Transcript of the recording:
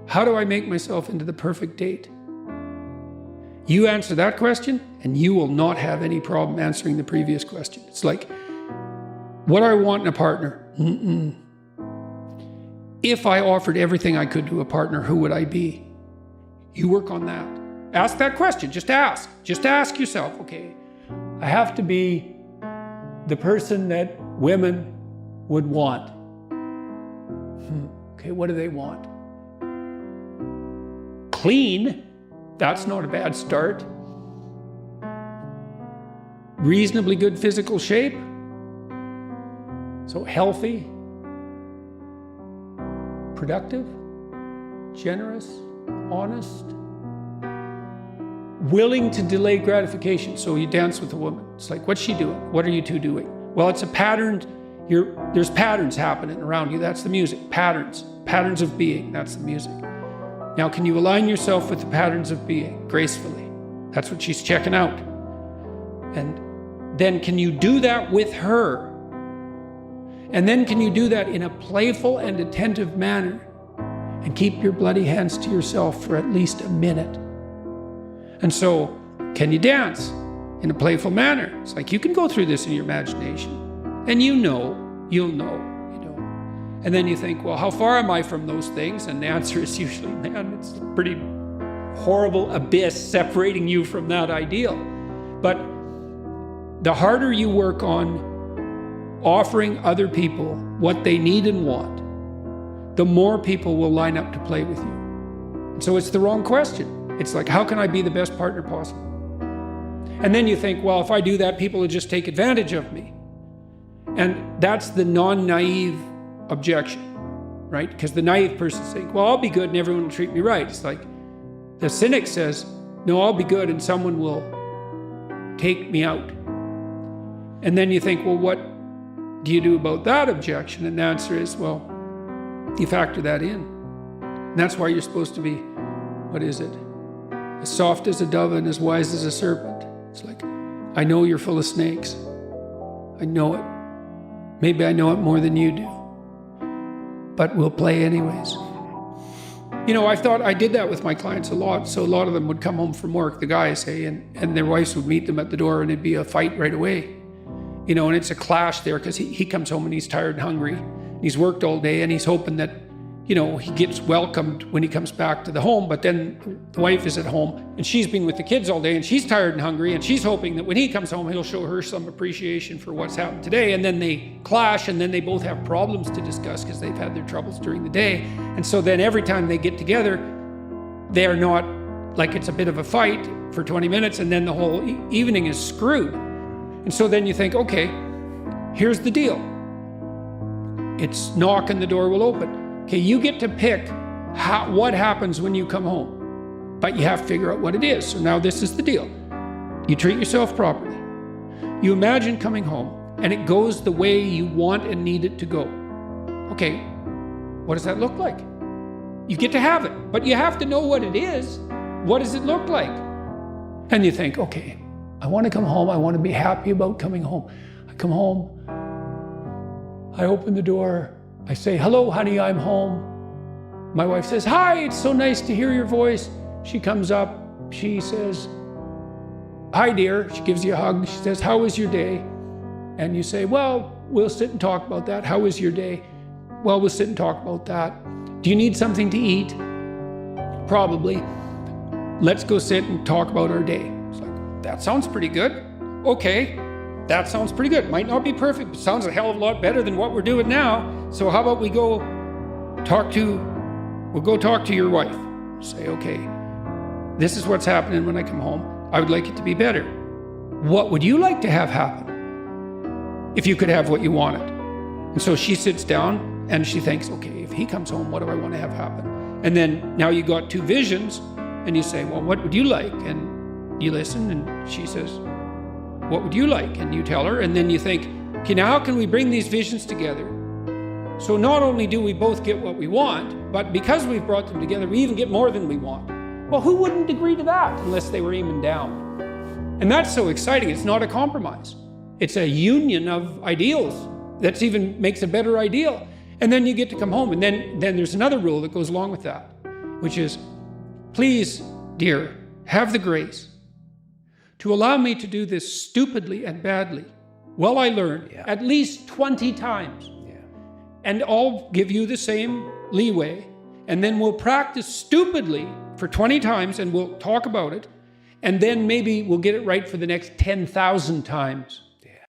How do I make myself into the perfect date? You answer that question and you will not have any problem answering the previous question. It's like, what do I want in a partner? If I offered everything I could to a partner, who would I be? You work on that. Ask that question. Just ask. Just ask yourself, okay, I have to be the person that women would want. Okay, what do they want? Clean. That's not a bad start. Reasonably good physical shape. So healthy, productive, generous, honest, willing to delay gratification. So you dance with a woman. It's like, what's she doing? What are you two doing? Well, it's a pattern. There's patterns happening around you. That's the music. Patterns of being. That's the music. Now, can you align yourself with the patterns of being gracefully? That's what she's checking out. And then can you do that with her? And then can you do that in a playful and attentive manner and keep your bloody hands to yourself for at least a minute? And so, can you dance in a playful manner? It's like you can go through this in your imagination and you'll know. And then you think, well, how far am I from those things? And the answer is usually, man, it's a pretty horrible abyss separating you from that ideal. But the harder you work on offering other people what they need and want, the more people will line up to play with you. And so it's the wrong question. It's like, how can I be the best partner possible? And then you think, well, if I do that, people will just take advantage of me. And that's the non-naive objection, right? Because the naive person saying, well, I'll be good and everyone will treat me right. It's like the cynic says, no, I'll be good and someone will take me out. And then you think, well, what do you do about that objection? And the answer is, well, you factor that in. And that's why you're supposed to be, what is it? As soft as a dove and as wise as a serpent. It's like, I know you're full of snakes. I know it. Maybe I know it more than you do. But we'll play anyways. You know, I thought I did that with my clients a lot. So a lot of them would come home from work, the guys, hey, and their wives would meet them at the door and it'd be a fight right away. You know, and it's a clash there because he comes home and he's tired and hungry. He's worked all day and he's hoping that, you know, he gets welcomed when he comes back to the home, but then the wife is at home and she's been with the kids all day and she's tired and hungry and she's hoping that when he comes home, he'll show her some appreciation for what's happened today. And then they clash and then they both have problems to discuss because they've had their troubles during the day. And so then every time they get together, they are not like it's a bit of a fight for 20 minutes and then the whole evening is screwed. And so then you think, okay, here's the deal. It's knock and the door will open. Okay, you get to pick what happens when you come home, but you have to figure out what it is. So now this is the deal. You treat yourself properly. You imagine coming home and it goes the way you want and need it to go. Okay, what does that look like? You get to have it, but you have to know what it is. What does it look like? And you think, okay, I want to come home. I want to be happy about coming home. I come home, I open the door, I say, hello, honey, I'm home. My wife says, hi, it's so nice to hear your voice. She comes up, she says, hi, dear. She gives you a hug. She says, how was your day? And you say, well, we'll sit and talk about that. How was your day? Well, we'll sit and talk about that. Do you need something to eat? Probably. Let's go sit and talk about our day. It's like, that sounds pretty good. Okay, that sounds pretty good. Might not be perfect, but sounds a hell of a lot better than what we're doing now. So how about we'll go talk to your wife. Say, okay, this is what's happening when I come home. I would like it to be better. What would you like to have happen if you could have what you wanted? And so she sits down and she thinks, okay, if he comes home, what do I want to have happen? And then now you got two visions and you say, well, what would you like? And you listen and she says, what would you like? And you tell her, and then you think, okay, now how can we bring these visions together? So not only do we both get what we want, but because we've brought them together, we even get more than we want. Well, who wouldn't agree to that unless they were even down? And that's so exciting. It's not a compromise. It's a union of ideals that even makes a better ideal. And then you get to come home, and then there's another rule that goes along with that. which is, please, dear, have the grace to allow me to do this stupidly and badly while I learn at least 20 times. And I'll give you the same leeway. And then we'll practice stupidly for 20 times and we'll talk about it. And then maybe we'll get it right for the next 10,000 times.